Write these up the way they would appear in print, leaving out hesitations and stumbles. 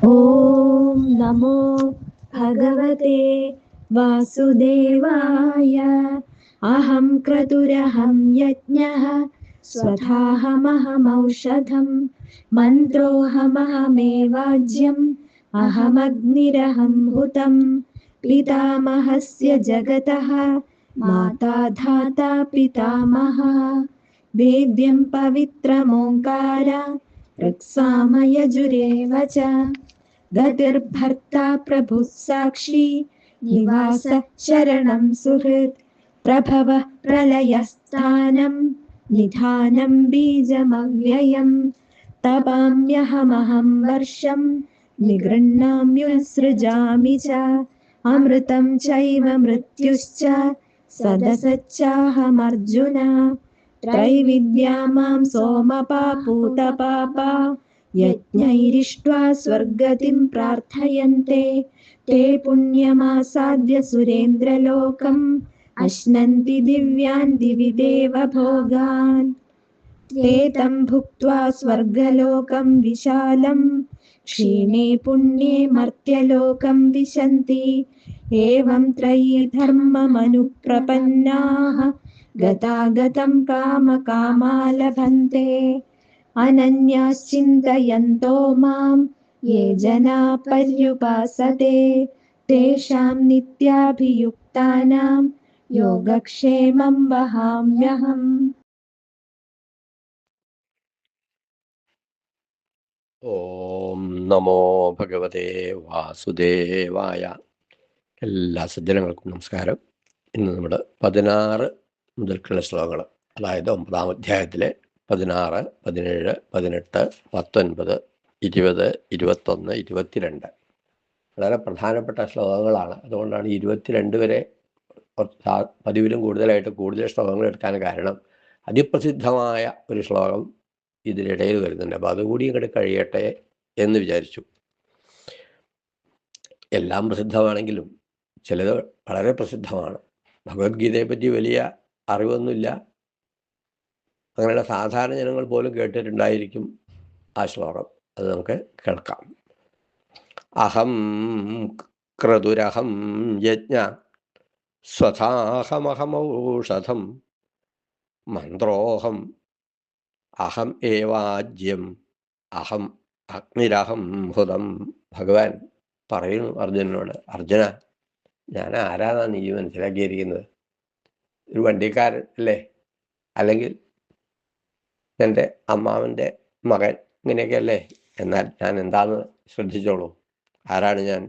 ഓം നമോ ഭഗവതേ വാസുദേവായ. അഹം ക്രതുരഹം യജ്ഞഃ സ്വധാഹമഹമൗഷധം മന്ത്രോഹമഹമേവാജ്യം അഹമഗ്നിരഹം ഹുതം. പിതാമഹസ്യ ജഗതഃ മാതാ ധാതാ പിതാമഹഃ. വേദ്യം പവിത്രമോങ്കാര ഋക്സാമയജുരേവ ച. ഗതിർഭർത്താ പ്രഭുഃ സാക്ഷി നിവാസ ശരണം സുഹൃത്. പ്രഭവഃ പ്രളയസ്ഥാനം നിധാനം ബീജമവ്യയം. തപാമ്യഹമഹം വർഷം നിഗൃഹ്ണാമ്യുത്സൃജാമി ച. അമൃതം ചൈവ മൃത്യുശ്ച സദസച്ചാഹമർജുന. ത്രൈവിദ്യാ മാം സോമപാപൂതപാപാ യജ്ഞൈരിഷ്ട്വാ സ്വർഗതിം പ്രാർത്ഥയന്തെ. തേ പുണ്യമാസാദ്യ സുരേന്ദ്രലോകം അശ്നന്തി ദിവ്യാൻ ദിവി ദേവഭോഗാൻ. തേ തം ഭുക്ത്വാ സ്വർഗലോകം വിശാലം ക്ഷീണേ പുണ്യേ മർത്യലോകം വിശന്തി. ഏവം ത്രയീ ധർമ്മമനുപ്രപന്നാഃ ഗതാഗതം കാമകാമാ ലഭന്തെ. അനന്യാശ്ചിന്തയന്തോ മാം യേ ജനാ പര്യുപാസത്തെ തേഷാം നിത്യാഭിയുക്താനാം യോഗക്ഷേമം വഹാമ്യഹം. ഓം നമോ ഭഗവതേ വാസുദേവായ. എല്ലാ സജ്ജനങ്ങൾക്കും നമസ്കാരം. ഇന്ന് നമ്മൾ 16 മുതൽക്കുള്ള ശ്ലോകങ്ങൾ, അതായത് 9-ാം അധ്യായത്തിലെ 16, 17, 18, 19, 20, 21, 22 വളരെ പ്രധാനപ്പെട്ട ശ്ലോകങ്ങളാണ്. അതുകൊണ്ടാണ് 22 വരെ പതിവിലും കൂടുതൽ ശ്ലോകങ്ങൾ എടുക്കാൻ കാരണം. അതിപ്രസിദ്ധമായ ഒരു ശ്ലോകം ഇതിനിടയിൽ വരുന്നുണ്ട്. അപ്പോൾ അതുകൂടി ഇങ്ങോട്ട് കഴിയട്ടെ എന്ന് വിചാരിച്ചു. എല്ലാം പ്രസിദ്ധമാണെങ്കിലും ചിലത് വളരെ പ്രസിദ്ധമാണ്. ഭഗവത്ഗീതയെ പറ്റി വലിയ അറിവൊന്നുമില്ല, അങ്ങനെയുള്ള സാധാരണ ജനങ്ങൾ പോലും കേട്ടിട്ടുണ്ടായിരിക്കും ആ ശ്ലോകം. അത് നമുക്ക് കേൾക്കാം. അഹം ക്രതുരഹം യജ്ഞ സ്വധാഹമഹമൗഷധം മന്ത്രോഹം അഹം ഏവാജ്യം അഹം അഗ്നിരഹം ഹുതം. ഭഗവാൻ പറയുന്നു അർജുനനോട്, അർജുന, ഞാൻ ആരാന്നാണ് നീ മനസ്സിലാക്കിയിരിക്കുന്നത്? ഒരു വണ്ടിക്കാരൻ അല്ലേ? അല്ലെങ്കിൽ എൻ്റെ അമ്മാവൻ്റെ മകൻ, ഇങ്ങനെയൊക്കെ അല്ലേ? എന്നാൽ ഞാൻ എന്താന്ന് ശ്രദ്ധിച്ചോളൂ. ആരാണ് ഞാൻ?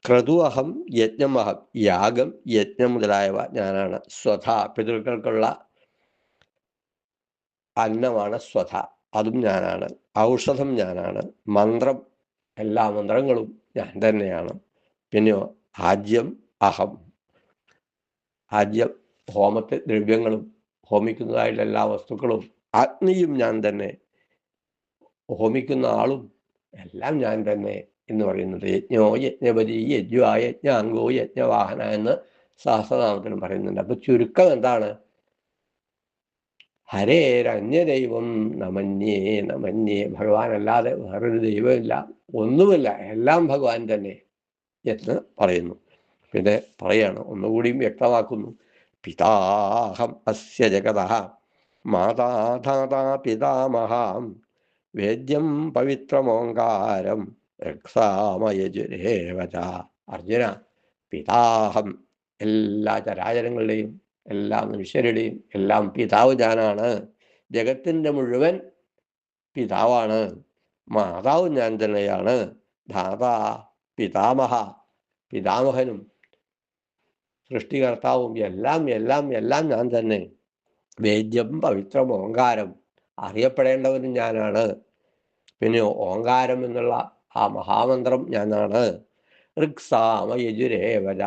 ക്രതു അഹം യജ്ഞം അഹം. യാഗം, യജ്ഞം മുതലായവ ഞാനാണ്. സ്വധ, പിതൃക്കൾക്കുള്ള അന്നമാണ് സ്വധ, അതും ഞാനാണ്. ഔഷധം ഞാനാണ്. മന്ത്രം, എല്ലാ മന്ത്രങ്ങളും ഞാൻ തന്നെയാണ്. പിന്നെയോ ആജ്യം അഹം. ആജ്യം, ഹോമത്തെ ദ്രവ്യങ്ങളും ഹോമിക്കുന്നതായിട്ടുള്ള എല്ലാ വസ്തുക്കളും. അഗ്നിയും ഞാൻ തന്നെ, ഹോമിക്കുന്ന ആളും എല്ലാം ഞാൻ തന്നെ എന്ന് പറയുന്നത്. യജ്ഞോ യജ്ഞപതി യജ്വാ യജ്ഞാംഗോ യജ്ഞവാഹന എന്ന് സഹസ്രനാമത്തിലും പറയുന്നുണ്ട്. അപ്പൊ ചുരുക്കം എന്താണ്? ഹരേരന്യദൈവം നമന്യേ നമന്യേ. ഭഗവാൻ അല്ലാതെ വേറൊരു ദൈവമില്ല, ഒന്നുമില്ല, എല്ലാം ഭഗവാൻ തന്നെ എന്ന് പറയുന്നു. പിന്നെ പറയാണ്, ഒന്നുകൂടിയും വ്യക്തമാക്കുന്നു. പിതാഹം അസ്യ ജഗതഃ മാതാ ധാതാ പിതാമഹാം വേദ്യം പവിത്രമോങ്കാരം രക്സാമയജുരേവ ച. അർജുന, പിതാഹം, എല്ലാ ചരാചരങ്ങളുടെയും എല്ലാ മനുഷ്യരുടെയും എല്ലാം പിതാവ് ഞാനാണ്. ജഗത്തിൻ്റെ മുഴുവൻ പിതാവാണ്. മാതാവ് ഞാൻ തന്നെയാണ്. ധാതാ പിതാമഹ, പിതാമഹനും സൃഷ്ടികർത്താവും എല്ലാം എല്ലാം എല്ലാം ഞാൻ തന്നെ. വേദ്യം പവിത്രം ഓങ്കാരം, അറിയപ്പെടേണ്ടവനും ഞാനാണ്. പിന്നെ ഓങ്കാരം എന്നുള്ള ആ മഹാമന്ത്രം ഞാനാണ്. ഋക്സാമ യജുരേവജ.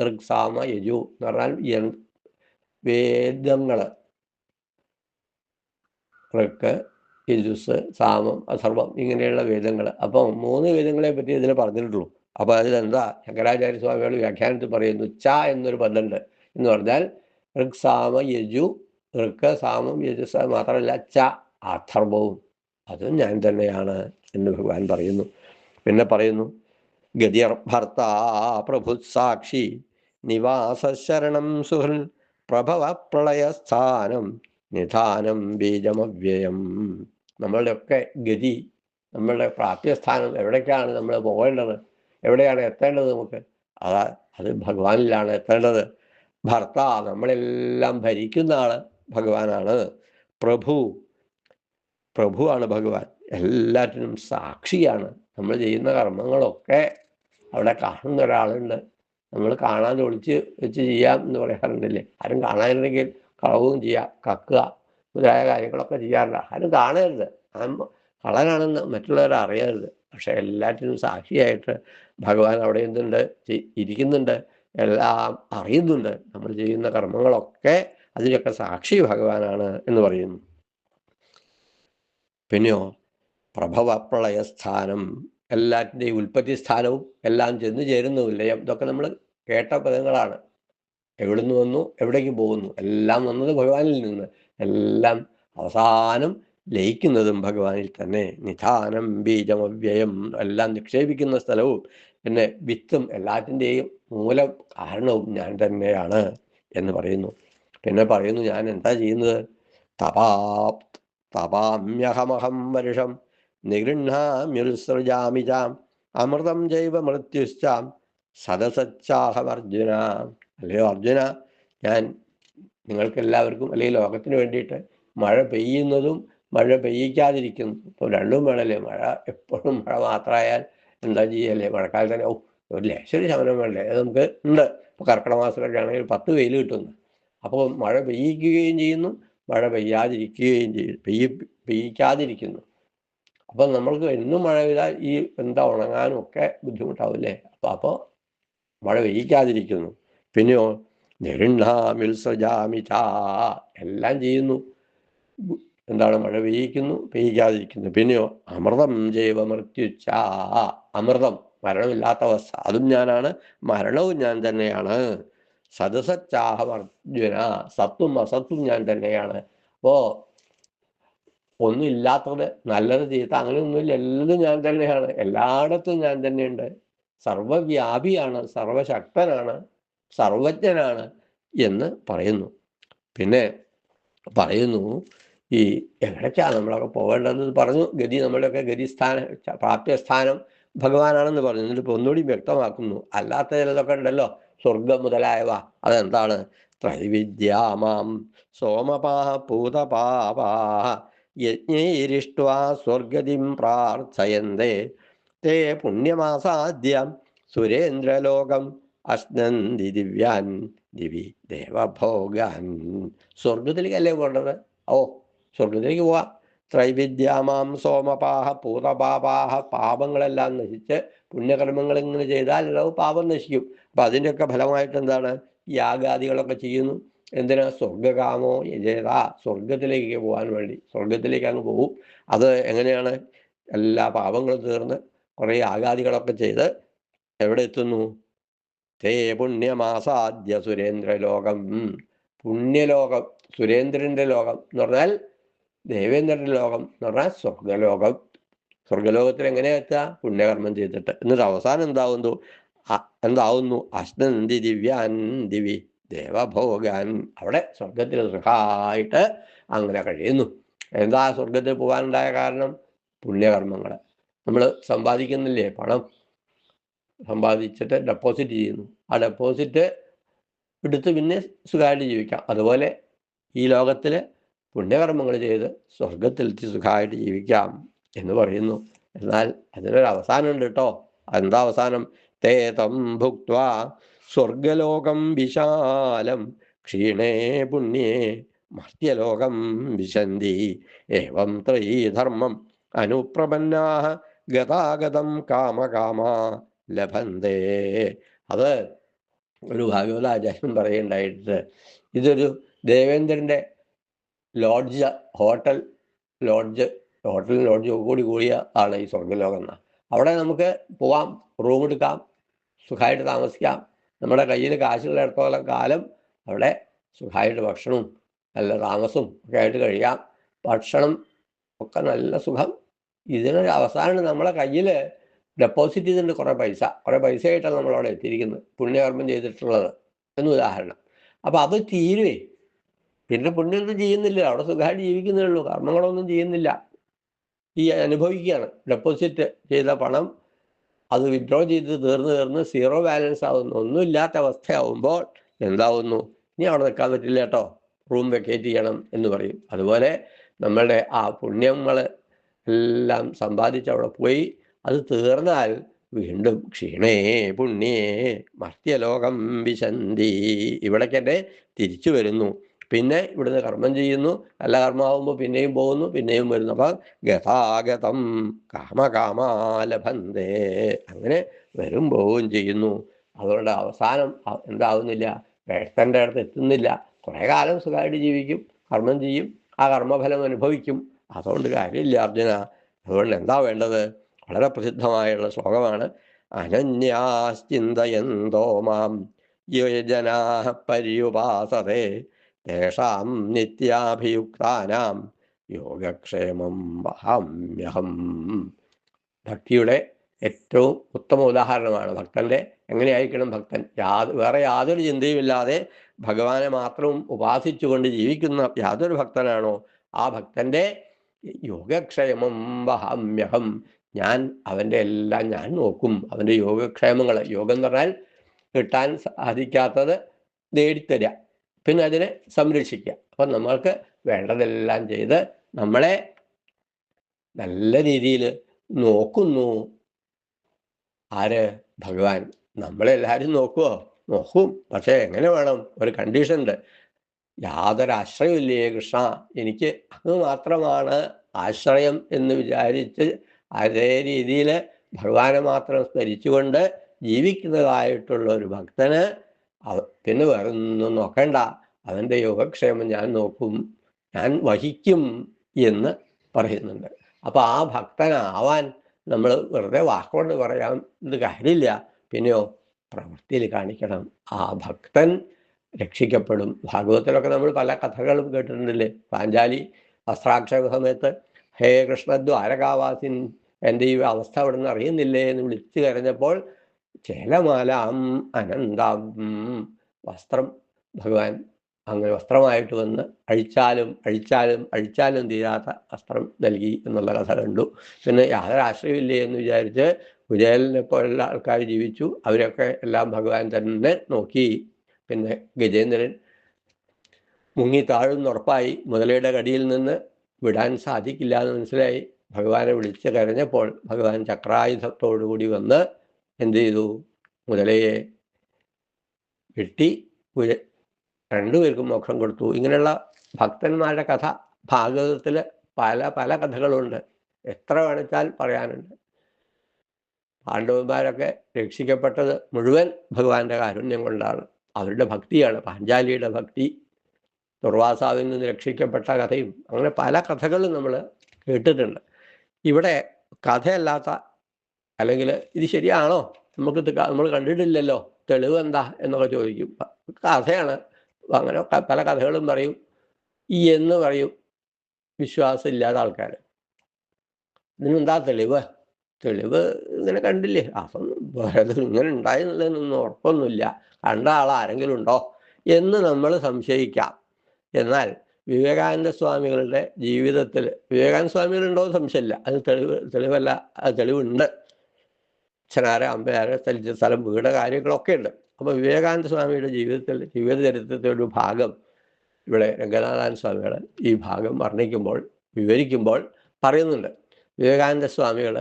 ഋക്സാമ യജു എന്ന് പറഞ്ഞാൽ വേദങ്ങൾ. ഋക്ക്, യജുസ്, സാമം, അഥർവം, ഇങ്ങനെയുള്ള വേദങ്ങൾ. അപ്പം 3 വേദങ്ങളെ പറ്റി ഇതിൽ പറഞ്ഞിട്ടുള്ളൂ. അപ്പോൾ അതിലെന്താ ശങ്കരാചാര്യ സ്വാമികൾ വ്യാഖ്യാനത്തിൽ പറയുന്നു, ച എന്നൊരു പദമുണ്ട്. എന്ന് പറഞ്ഞാൽ ഋക് സാമ യജു, ഋക്ക് സാമം യജുസ മാത്രമല്ല ച അഥർവവും, അതും ഞാൻ തന്നെയാണ് എന്ന് ഭഗവാൻ പറയുന്നു. പിന്നെ പറയുന്നു, ഗതിർ ഭർത്താ പ്രഭു സാക്ഷി നിവാസശരണം സുഹൃൻ പ്രഭവ പ്രളയസ്ഥാനം നിധാനം ബീജമവ്യയം. നമ്മളുടെയൊക്കെ ഗതി, നമ്മളുടെ പ്രാപ്യസ്ഥാനം എവിടേക്കാണ് നമ്മൾ പോകേണ്ടത്, എവിടെയാണ് എത്തേണ്ടത്, നമുക്ക് അത് ഭഗവാനിലാണ് എത്തേണ്ടത്. ഭർത്ത, നമ്മളെല്ലാം ഭരിക്കുന്ന ആള് ഭഗവാനാണ്. പ്രഭുവാണ് ഭഗവാൻ. എല്ലാറ്റിനും സാക്ഷിയാണ്. നമ്മൾ ചെയ്യുന്ന കർമ്മങ്ങളൊക്കെ അവിടെ കാണുന്ന ഒരാളുണ്ട്. നമ്മൾ കാണാതെ ഒളിച്ച് വെച്ച് ചെയ്യാം എന്ന് പറയാറുണ്ടല്ലേ. ആരും കാണാനില്ലെങ്കിൽ കളവും ചെയ്യാം, കക്കുക മുതലായ കാര്യങ്ങളൊക്കെ ചെയ്യാറില്ല. ആരും കാണരുത്, കളനാണെന്ന് മറ്റുള്ളവരെ അറിയരുത്. പക്ഷെ എല്ലാറ്റിനും സാക്ഷിയായിട്ട് ഭഗവാൻ അവിടെ എന്തുണ്ട്, ഇരിക്കുന്നുണ്ട്, എല്ലാം അറിയുന്നുണ്ട്. നമ്മൾ ചെയ്യുന്ന കർമ്മങ്ങളൊക്കെ അതിലൊക്കെ സാക്ഷി ഭഗവാനാണ് എന്ന് പറയുന്നു. പിന്നെയോ പ്രഭവ പ്രളയസ്ഥാനം, എല്ലാറ്റിൻ്റെയും ഉൽപ്പത്തി സ്ഥാനവും എല്ലാം ചെന്ന് ചേരുന്നു ലയം. ഇതൊക്കെ നമ്മൾ കേട്ട പദങ്ങളാണ്. എവിടുന്ന് വന്നു, എവിടേക്ക് പോകുന്നു, എല്ലാം വന്നത് ഭഗവാനിൽ നിന്ന്, എല്ലാം അവസാനം ലയിക്കുന്നതും ഭഗവാനിൽ തന്നെ. നിധാനം ബീജമവ്യയം, എല്ലാം നിക്ഷേപിക്കുന്ന സ്ഥലവും പിന്നെ വിത്തും എല്ലാറ്റിൻ്റെയും മൂലം കാരണവും ഞാൻ തന്നെയാണ് എന്ന് പറയുന്നു. പിന്നെ പറയുന്നു, ഞാൻ എന്താ ചെയ്യുന്നത്? തപാമ്യഹമഹം വർഷം നിഗൃഹാമ്യുത്സൃജാമി ചാം അമൃതം ജൈവ മൃത്യുശ്ചാം സദസച്ചാഹമർജുന. അല്ലയോ അർജുന, ഞാൻ നിങ്ങൾക്കെല്ലാവർക്കും അല്ലെങ്കിൽ ലോകത്തിന് വേണ്ടിയിട്ട് മഴ പെയ്യുന്നതും മഴ പെയ്യിക്കാതിരിക്കുന്നു. ഇപ്പോൾ രണ്ടും വേണമല്ലേ. മഴ എപ്പോഴും മഴ മാത്രമായാൽ എന്താ ചെയ്യല്ലേ, മഴക്കാലത്ത് തന്നെ ഒരു ലേശം ശമനം വേണ്ടേ? അത് നമുക്ക് ഉണ്ട്. ഇപ്പോൾ കർക്കിടക മാസത്തിലൊക്കെ ആണെങ്കിൽ 10 വെയിൽ കിട്ടുന്നു. അപ്പോൾ മഴ പെയ്യിക്കുകയും ചെയ്യുന്നു, മഴ പെയ്യാതിരിക്കുകയും പെയ്യിക്കാതിരിക്കുന്നു. അപ്പം നമ്മൾക്ക് എന്നും മഴ പെയ്താൽ ഈ എന്താ ഉണങ്ങാനും ഒക്കെ ബുദ്ധിമുട്ടാവില്ലേ. അപ്പോൾ മഴ പെയ്യിക്കാതിരിക്കുന്നു. പിന്നെയോ നിരുണ്ണാമിൽസജാമിചാ, എല്ലാം ചെയ്യുന്നു. എന്താണ്? മഴ പെയ്യിക്കുന്നു, പെയ്യിക്കാതിരിക്കുന്നു. പിന്നെയോ അമൃതം ജൈവ മൃത്യുച്ചാ, അമൃതം മരണമില്ലാത്ത അവസ്ഥ അതും ഞാനാണ്, മരണവും ഞാൻ തന്നെയാണ്. സദസച്ചാഹമർജുന, സത്തും അസത്തും ഞാൻ തന്നെയാണ്. അപ്പോൾ ഒന്നും ഇല്ലാത്തത്, നല്ലത് ചീത്ത അങ്ങനെയൊന്നുമില്ല, എല്ലാം ഞാൻ തന്നെയാണ്. എല്ലായിടത്തും ഞാൻ തന്നെയുണ്ട്. സർവവ്യാപിയാണ്, സർവശക്തനാണ്, സർവജ്ഞനാണ് എന്ന് പറയുന്നു. പിന്നെ പറയുന്നു, ഈ എവിടേക്കാണ് നമ്മളൊക്കെ പോകേണ്ടത് പറഞ്ഞു. ഗതി, നമ്മളുടെയൊക്കെ ഗതിസ്ഥാനം, പ്രാപ്യസ്ഥാനം ഭഗവാനാണെന്ന് പറഞ്ഞു. എന്നിട്ട് ഒന്നുകൂടി വ്യക്തമാക്കുന്നു. അല്ലാത്ത ചിലതൊക്കെ ഉണ്ടല്ലോ, സ്വർഗം മുതലായവ. അതെന്താണ്? ത്രൈവിദ്യാമാം സോമപാഹ പൂതപാപാഹ യജ്ഞൈരിഷ്ട്വാ സ്വർഗതിം പ്രാർത്ഥയന്തേ തേ പുണ്യമാസാദ്യം സുരേന്ദ്രലോകം അശ്നന്തി ദിവ്യാൻ ദിവി ദേവഭോഗാൻ. സ്വർഗത്തിലേക്കല്ലേ പോകേണ്ടത്? സ്വർഗത്തിലേക്ക് പോവാം. ത്രൈവിദ്യാമാം സോമപാഹ പൂതപാപാഹ, പാപങ്ങളെല്ലാം നശിച്ച് പുണ്യകർമ്മങ്ങൾ ഇങ്ങനെ ചെയ്താൽ പാപം നശിക്കും. അപ്പം അതിൻ്റെയൊക്കെ ഫലമായിട്ട് എന്താണ്? യാഗാദികളൊക്കെ ചെയ്യുന്നു. എന്തിനാ? സ്വർഗകാമോ യജേതാ, സ്വർഗത്തിലേക്ക് പോകാൻ വേണ്ടി. സ്വർഗത്തിലേക്ക് അങ്ങ് പോകും. അത് എങ്ങനെയാണ്? എല്ലാ പാപങ്ങളും തീർന്ന് കുറേ യാഗാദികളൊക്കെ ചെയ്ത് എവിടെ എത്തുന്നു? തേ പുണ്യമാസാദ്യ സുരേന്ദ്രലോകം, പുണ്യലോകം, സുരേന്ദ്രൻ്റെ ലോകം എന്ന് പറഞ്ഞാൽ ദേവേന്ദ്രൻ്റെ ലോകം എന്ന് പറഞ്ഞാൽ സ്വർഗലോകം. സ്വർഗലോകത്തിൽ എങ്ങനെയാ എത്തുക? പുണ്യകർമ്മം ചെയ്തിട്ട്. എന്നിട്ട് അവസാനം എന്താവുന്നു? അശ്നന്തി ദിവ്യാൻ ദിവി ദേവഭോഗാൻ, അവിടെ സ്വർഗത്തിൽ സുഖമായിട്ട് അങ്ങനെ കഴിയുന്നു. എന്താ സ്വർഗത്തിൽ പോകാനുണ്ടായ കാരണം? പുണ്യകർമ്മങ്ങൾ. നമ്മൾ സമ്പാദിക്കുന്നില്ലേ പണം, സമ്പാദിച്ചിട്ട് ഡെപ്പോസിറ്റ് ചെയ്യുന്നു. ആ ഡെപ്പോസിറ്റ് എടുത്ത് പിന്നെ സുഖമായിട്ട് ജീവിക്കാം. അതുപോലെ ഈ ലോകത്തിൽ പുണ്യകർമ്മങ്ങൾ ചെയ്ത് സ്വർഗത്തിലെത്തി സുഖമായിട്ട് ജീവിക്കാം എന്ന് പറയുന്നു. എന്നാൽ അതിനൊരു അവസാനമുണ്ട് കേട്ടോ. എന്താ അവസാനം? തേ തം ഭുക്ത്വാ സ്വർഗലോകം വിശാലം ക്ഷീണേ പുണ്യേ മർത്യലോകം വിശന്തി ഏവം ത്രയീധർമ്മം അനുപ്രപന്നാഹ ഗതാഗതം കാമകാമാ ലഭന്തേ. അത് ഒരു ഭാഗവതാചാര്യൻ പറയുണ്ടായിട്ട്, ഇതൊരു ദേവേന്ദ്രൻ്റെ ലോഡ്ജ് കൂടിയ ആണ് ഈ സ്വർഗലോകം എന്നാണ്. അവിടെ നമുക്ക് പോവാം, റൂം എടുക്കാം, സുഖമായിട്ട് താമസിക്കാം. നമ്മുടെ കയ്യിൽ കാശുള്ളിടത്തോളം കാലം അവിടെ സുഖമായിട്ട് ഭക്ഷണവും നല്ല താമസവും ഒക്കെ ആയിട്ട് കഴിയാം. ഭക്ഷണം ഒക്കെ നല്ല സുഖം. ഇതിനൊരു അവസാനം നമ്മളെ കയ്യിൽ ഡെപ്പോസിറ്റ് ചെയ്തിട്ടുണ്ട് കുറേ പൈസയായിട്ടാണ് നമ്മളവിടെ എത്തിയിരിക്കുന്നത്, പുണ്യകർമ്മം ചെയ്തിട്ടുള്ളത് എന്ന് ഉദാഹരണം. അപ്പോൾ അത് തീരുവേ, പിന്നെ പുണ്യമൊന്നും ചെയ്യുന്നില്ല, അവിടെ സുഖമായിട്ട് ജീവിക്കുന്നേ ഉള്ളൂ, കർമ്മങ്ങളൊന്നും ചെയ്യുന്നില്ല, ഈ അനുഭവിക്കുകയാണ്. ഡെപ്പോസിറ്റ് ചെയ്ത പണം അത് വിഡ്രോ ചെയ്ത് തീർന്ന് സീറോ ബാലൻസ് ആവുന്നു, ഒന്നുമില്ലാത്ത അവസ്ഥയാവുമ്പോൾ എന്താവുന്നു? ഇനി അവിടെ നിൽക്കാൻ പറ്റില്ല കേട്ടോ, റൂം വെക്കേറ്റ് ചെയ്യണം എന്ന് പറയും. അതുപോലെ നമ്മളുടെ ആ പുണ്യങ്ങൾ എല്ലാം സമ്പാദിച്ച് അവിടെ പോയി അത് തീർന്നാൽ വീണ്ടും ക്ഷീണേ പുണ്യേ മർത്യലോകം വിശന്തി, ഇവിടേക്ക് തന്നെ തിരിച്ചു വരുന്നു. പിന്നെ ഇവിടുന്ന് കർമ്മം ചെയ്യുന്നു, നല്ല കർമ്മമാകുമ്പോൾ പിന്നെയും പോകുന്നു, പിന്നെയും വരുന്നു. അപ്പം ഗതാഗതം കാമകാമാലഭന്തേ, അങ്ങനെ വരും പോവുകയും ചെയ്യുന്നു. അതുകൊണ്ട് അവസാനം എന്താവുന്നില്ല, വേട്ടൻ്റെ അടുത്ത് എത്തുന്നില്ല. കുറേ കാലം സുഖമായിട്ട് ജീവിക്കും, കർമ്മം ചെയ്യും, ആ കർമ്മഫലം അനുഭവിക്കും. അതുകൊണ്ട് കാര്യമില്ല അർജുന. അതുകൊണ്ട് എന്താ വേണ്ടത്? വളരെ പ്രസിദ്ധമായുള്ള ശ്ലോകമാണ്. അനന്യാശ്ചിന്തയന്തോ മാം യേ ജനാഃ പര്യുപാസതേ തേഷാം നിത്യാഭിയുക്താനാം യോഗക്ഷേമം വഹാമ്യഹം. ഭക്തിയുടെ ഏറ്റവും ഉത്തമ ഉദാഹരണമാണ് ഭക്തൻ്റെ. എങ്ങനെയായിരിക്കണം ഭക്തൻ? വേറെ യാതൊരു ചിന്തയുമില്ലാതെ ഭഗവാനെ മാത്രം ഉപാസിച്ചുകൊണ്ട് ജീവിക്കുന്ന യാതൊരു ഭക്തനാണോ, ആ ഭക്തൻ്റെ യോഗക്ഷേമം വഹാമ്യഹം, ഞാൻ അവൻ്റെ എല്ലാം ഞാൻ നോക്കും. അവൻ്റെ യോഗക്ഷേമങ്ങൾ, യോഗം എന്ന് പറഞ്ഞാൽ കിട്ടാൻ സാധിക്കാത്തത് നേടിത്തരിക, പിന്നെ അതിനെ സംരക്ഷിക്കുക. അപ്പം നമ്മൾക്ക് വേണ്ടതെല്ലാം ചെയ്ത് നമ്മളെ നല്ല രീതിയിൽ നോക്കുന്നു. ആര്? ഭഗവാൻ. നമ്മളെല്ലാവരും നോക്കുമോ? നോക്കും. പക്ഷേ എങ്ങനെ വേണം? ഒരു കണ്ടീഷനുണ്ട്. യാതൊരു ആശ്രയമില്ലേ കൃഷ്ണ, എനിക്ക് അത് മാത്രമാണ് ആശ്രയം എന്ന് വിചാരിച്ച് അതേ രീതിയിൽ ഭഗവാനെ മാത്രം സ്മരിച്ചുകൊണ്ട് ജീവിക്കുന്നതായിട്ടുള്ള ഒരു ഭക്തന് പിന്നെ വേറെ ഒന്നും നോക്കണ്ട, അവൻ്റെ യോഗക്ഷേമം ഞാൻ നോക്കും, ഞാൻ വഹിക്കും എന്ന് പറയുന്നുണ്ട്. അപ്പോൾ ആ ഭക്തനാവാൻ നമ്മൾ വെറുതെ വാക്കുകൊണ്ട് പറയാൻ കാര്യമില്ല, പിന്നെയോ പ്രവൃത്തിയിൽ കാണിക്കണം. ആ ഭക്തൻ രക്ഷിക്കപ്പെടും. ഭാഗവതത്തിലൊക്കെ നമ്മൾ പല കഥകളും കേട്ടിട്ടുണ്ടല്ലേ. പാഞ്ചാലി വസ്ത്രാക്ഷേപ സമയത്ത് ഹേ കൃഷ്ണ ദ്വാരകാവാസിൻ, എൻ്റെ ഈ അവസ്ഥ അവിടെ നിന്ന് അറിയുന്നില്ലേ എന്ന് വിളിച്ചു കരഞ്ഞപ്പോൾ ചേലമാലാം അനന്താം, വസ്ത്രം ഭഗവാൻ അങ്ങനെ വസ്ത്രമായിട്ട് വന്ന് അഴിച്ചാലും തീരാത്ത വസ്ത്രം നൽകി എന്നുള്ള കഥ കണ്ടു. പിന്നെ യാതൊരു ആശ്രയമില്ലേ എന്ന് വിചാരിച്ച് കുചേലനെ പോലുള്ള ആൾക്കാർ ജീവിച്ചു, അവരൊക്കെ എല്ലാം ഭഗവാൻ തന്നെ നോക്കി. പിന്നെ ഗജേന്ദ്രൻ മുങ്ങി താഴുന്നുറപ്പായി, മുതലയുടെ കടിയിൽ നിന്ന് വിടാൻ സാധിക്കില്ല എന്ന് മനസ്സിലായി. ഭഗവാനെ വിളിച്ച് കരഞ്ഞപ്പോൾ ഭഗവാൻ ചക്രായുധത്തോടുകൂടി വന്ന് എന്ത് ചെയ്തു? മുതലയെ വെട്ടി രണ്ടുപേർക്കും മോക്ഷം കൊടുത്തു. ഇങ്ങനെയുള്ള ഭക്തന്മാരുടെ കഥ ഭാഗവതത്തിൽ പല കഥകളുണ്ട്, എത്ര വേണിച്ചാൽ പറയാനുണ്ട്. പാണ്ഡവന്മാരൊക്കെ രക്ഷിക്കപ്പെട്ടത് മുഴുവൻ ഭഗവാന്റെ കാരുണ്യം കൊണ്ടാണ്, അവരുടെ ഭക്തിയാണ്. പാഞ്ചാലിയുടെ ഭക്തി, ദുർവാസാവിൽ നിന്ന് രക്ഷിക്കപ്പെട്ട കഥയും, അങ്ങനെ പല കഥകളും നമ്മൾ കേട്ടിട്ടുണ്ട്. ഇവിടെ കഥയല്ലാത്ത, അല്ലെങ്കിൽ ഇത് ശരിയാണോ, നമ്മൾ കണ്ടിട്ടില്ലല്ലോ, തെളിവ് എന്താ എന്നൊക്കെ ചോദിക്കും. കഥയാണ്, അങ്ങനെ പല കഥകളും പറയും എന്ന് പറയും വിശ്വാസമില്ലാത്ത ആൾക്കാർ. ഇതിനെന്താ തെളിവ് ഇങ്ങനെ കണ്ടില്ലേ, അപ്പം അത് ഇങ്ങനെ ഉണ്ടായെന്നുള്ളതിനൊന്നും ഉറപ്പൊന്നുമില്ല, കണ്ട ആളാരെങ്കിലും ഉണ്ടോ എന്ന് നമ്മൾ സംശയിക്കാം. എന്നാൽ വിവേകാനന്ദ സ്വാമികളുടെ ജീവിതത്തിൽ വിവേകാനന്ദ സ്വാമികളുണ്ടോ സംശയമില്ല, അത് തെളിവല്ല, അത് തെളിവുണ്ട്. അച്ഛനാരെ അമ്പയാരെ സ്ഥലം വീട് കാര്യങ്ങളൊക്കെ ഉണ്ട്. അപ്പോൾ വിവേകാനന്ദ സ്വാമിയുടെ ജീവിത ചരിത്രത്തിൻ്റെ ഒരു ഭാഗം ഇവിടെ രംഗനാഥൻ സ്വാമികൾ ഈ ഭാഗം വിവരിക്കുമ്പോൾ പറയുന്നുണ്ട്. വിവേകാനന്ദ സ്വാമികൾ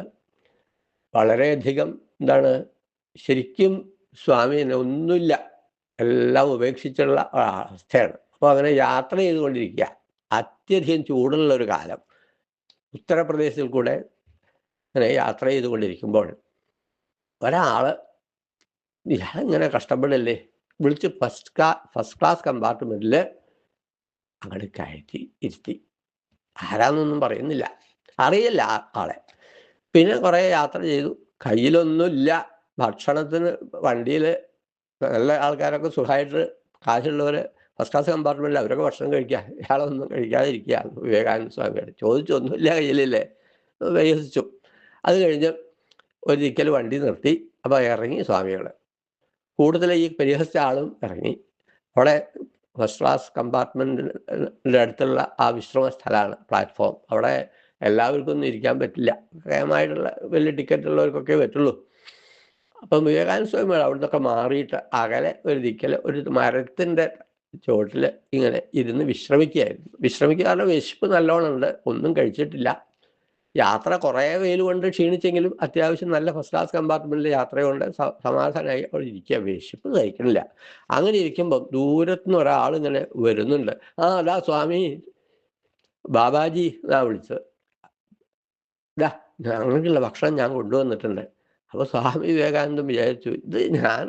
വളരെയധികം ശരിക്കും സ്വാമിനെ ഒന്നുമില്ല, എല്ലാം ഉപേക്ഷിച്ചുള്ള അവസ്ഥയാണ്. അപ്പോൾ അങ്ങനെ യാത്ര ചെയ്തുകൊണ്ടിരിക്കുക, അത്യധികം ചൂടുള്ള ഒരു കാലം, ഉത്തർപ്രദേശിൽ കൂടെ അങ്ങനെ യാത്ര ചെയ്തുകൊണ്ടിരിക്കുമ്പോൾ ഒരാള് ഇയാളിങ്ങനെ കഷ്ടപ്പെടല്ലേ വിളിച്ച് ഫസ്റ്റ് ക്ലാസ് കമ്പാർട്ട്മെന്റിൽ അങ്ങോട്ട് കയറ്റി ഇരുത്തി. ആരാന്നൊന്നും പറയുന്നില്ല, അറിയില്ല ആളെ. പിന്നെ കുറേ യാത്ര ചെയ്തു, കയ്യിലൊന്നുമില്ല ഭക്ഷണത്തിന്. വണ്ടിയിൽ നല്ല ആൾക്കാരൊക്കെ സുഖമായിട്ട് കാശുള്ളവർ ഫസ്റ്റ് ക്ലാസ് കമ്പാർട്ട്മെന്റിൽ അവരൊക്കെ ഭക്ഷണം കഴിക്കുക, ഇയാളൊന്നും കഴിക്കാതിരിക്കുക. വിവേകാനന്ദ സ്വാമിയോട് ചോദിച്ചൊന്നുമില്ല, കയ്യിലില്ലേ, പരിഹസിച്ചു. അത് കഴിഞ്ഞ് ഒരിക്കൽ വണ്ടി നിർത്തി. അപ്പോൾ ഇറങ്ങി സ്വാമികൾ. കൂടുതൽ ഈ പരിഹസിച്ച ആളും ഇറങ്ങി. അവിടെ ഫസ്റ്റ് ക്ലാസ് കമ്പാർട്ട്മെൻറ്റിൻ്റെ അടുത്തുള്ള ആ വിശ്രമ സ്ഥലമാണ് പ്ലാറ്റ്ഫോം. അവിടെ എല്ലാവർക്കും ഒന്നും ഇരിക്കാൻ പറ്റില്ല. കേമായിട്ടുള്ള വലിയ ടിക്കറ്റുള്ളവർക്കൊക്കെ പറ്റുള്ളൂ. അപ്പം വിവേകാനന്ദ സ്വാമികൾ അവിടെ നിന്നൊക്കെ മാറിയിട്ട് അകലെ ഒരു ദിക്കൽ ഒരു മരത്തിൻ്റെ ചുവട്ടിൽ ഇങ്ങനെ ഇരുന്ന് വിശ്രമിക്കുകയായിരുന്നു. വിശ്രമിക്കാനുള്ള വിശപ്പ് നല്ലോണം ഉണ്ട്. ഒന്നും കഴിച്ചിട്ടില്ല. യാത്ര കുറേ വെയിൽ കൊണ്ട് ക്ഷീണിച്ചെങ്കിലും അത്യാവശ്യം നല്ല ഫസ്റ്റ് ക്ലാസ് കമ്പാർട്ട്മെൻറ്റിൽ യാത്രയുണ്ട്. സമാധാനമായി അവിടെ ഇരിക്കുക. വിശപ്പ് കഴിക്കണില്ല. അങ്ങനെ ഇരിക്കുമ്പം ദൂരത്തുനിന്ന് ഒരാൾ ഇങ്ങനെ വരുന്നുണ്ട്. അതാ സ്വാമി ബാബാജി എന്നാ വിളിച്ചത്. ഇതാ ഞങ്ങൾക്കുള്ള ഭക്ഷണം ഞാൻ കൊണ്ടുവന്നിട്ടുണ്ട്. അപ്പോൾ സ്വാമി വിവേകാനന്ദൻ വിചാരിച്ചു, ഇത് ഞാൻ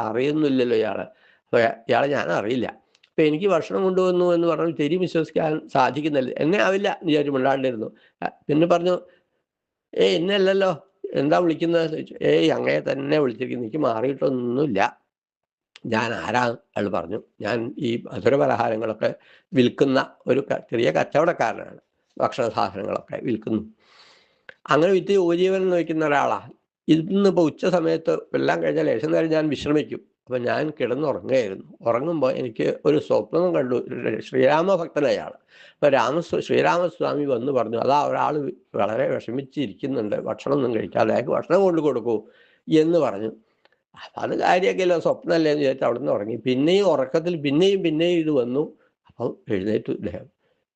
അറിയുന്നില്ലല്ലോ ഇയാളെ. അപ്പോൾ ഇയാളെ ഞാൻ അറിയില്ല. അപ്പോൾ എനിക്ക് ഭക്ഷണം കൊണ്ടുവന്നു എന്ന് പറഞ്ഞു ശരി വിശ്വസിക്കാൻ സാധിക്കുന്നില്ല. എന്നെ ആവില്ല എന്ന് വിചാരിച്ചു മിണ്ടാണ്ടിരുന്നു. പിന്നെ പറഞ്ഞു, എന്നല്ലല്ലോ, എന്താ വിളിക്കുന്നത് ചോദിച്ചു. അങ്ങനെ തന്നെ വിളിച്ചിരിക്കുന്നു, എനിക്ക് മാറിയിട്ടൊന്നുമില്ല. ഞാൻ ആരാ? അയാൾ പറഞ്ഞു, ഞാൻ ഈ മധുര പലഹാരങ്ങളൊക്കെ വിൽക്കുന്ന ഒരു ചെറിയ കച്ചവടക്കാരനാണ്. ഭക്ഷണ സാധനങ്ങളൊക്കെ വിൽക്കുന്നു. അങ്ങനെ വിറ്റ് ഉപജീവനം നയിക്കുന്ന ഒരാളാണ്. ഇന്നിപ്പോൾ ഉച്ച സമയത്ത് എല്ലാം കഴിഞ്ഞാൽ ലേശം നേരം ഞാൻ വിശ്രമിക്കും. അപ്പം ഞാൻ കിടന്നുറങ്ങുകയായിരുന്നു. ഉറങ്ങുമ്പോൾ എനിക്ക് ഒരു സ്വപ്നം കണ്ടു. ശ്രീരാമഭക്തനയാൾ. അപ്പോൾ ശ്രീരാമസ്വാമി വന്ന് പറഞ്ഞു, അതാ ഒരാൾ വളരെ വിഷമിച്ചിരിക്കുന്നുണ്ട്, ഭക്ഷണമൊന്നും കഴിക്കാതെ, അയാൾക്ക് ഭക്ഷണം കൊണ്ട് കൊടുക്കൂ എന്ന് പറഞ്ഞു. അപ്പം അത് കാര്യമൊക്കെയല്ലോ, സ്വപ്നമല്ലേ എന്ന് വിചാരിച്ച് അവിടെ നിന്ന് ഉറങ്ങി. പിന്നെയും ഉറക്കത്തിൽ പിന്നെയും ഇത് വന്നു. അപ്പം എഴുന്നേറ്റു ഇദ്ദേഹം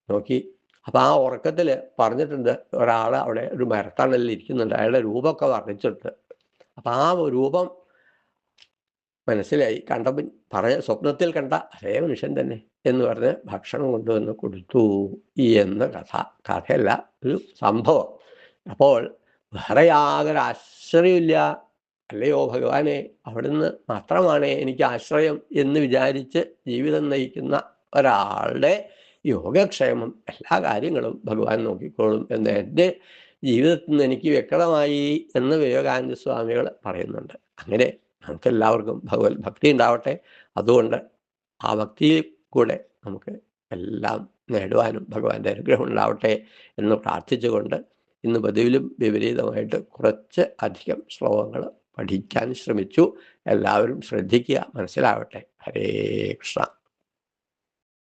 നോക്കി. അപ്പം ആ ഉറക്കത്തിൽ പറഞ്ഞിട്ടുണ്ട്, ഒരാൾ അവിടെ ഒരു മരത്തണലിൽ ഇരിക്കുന്നുണ്ട്, അയാളുടെ രൂപമൊക്കെ വർണ്ണിച്ചിട്ട്. അപ്പം ആ രൂപം മനസ്സിലായി. പറഞ്ഞ സ്വപ്നത്തിൽ കണ്ട അതേ മനുഷ്യൻ തന്നെ എന്ന് പറഞ്ഞ് ഭക്ഷണം കൊണ്ടുവന്ന് കൊടുത്തു എന്ന കഥയല്ല, ഒരു സംഭവം. അപ്പോൾ വേറെ യാതൊരു ആശ്രയമില്ല. അല്ലയോ ഭഗവാനെ, അവിടുന്ന് മാത്രമാണ് എനിക്ക് ആശ്രയം എന്ന് വിചാരിച്ച് ജീവിതം നയിക്കുന്ന ഒരാളുടെ യോഗക്ഷേമം എല്ലാ കാര്യങ്ങളും ഭഗവാൻ നോക്കിക്കോളും എന്ന് എൻ്റെ ജീവിതത്തിൽ നിന്ന് എനിക്ക് വ്യക്തമായി എന്ന് വിവേകാനന്ദ സ്വാമികൾ പറയുന്നുണ്ട്. അങ്ങനെ നമുക്ക് എല്ലാവർക്കും ഭഗവത് ഭക്തി ഉണ്ടാവട്ടെ. അതുകൊണ്ട് ആ ഭക്തിയിൽ കൂടെ നമുക്ക് എല്ലാം നേടുവാനും ഭഗവാന്റെ അനുഗ്രഹം ഉണ്ടാവട്ടെ എന്ന് പ്രാർത്ഥിച്ചുകൊണ്ട് ഇന്ന് പതിവിലും വിപരീതമായിട്ട് കുറച്ച് അധികം ശ്ലോകങ്ങൾ പഠിക്കാൻ ശ്രമിച്ചു. എല്ലാവരും ശ്രദ്ധിക്കുക, മനസ്സിലാവട്ടെ. ഹരേ കൃഷ്ണ.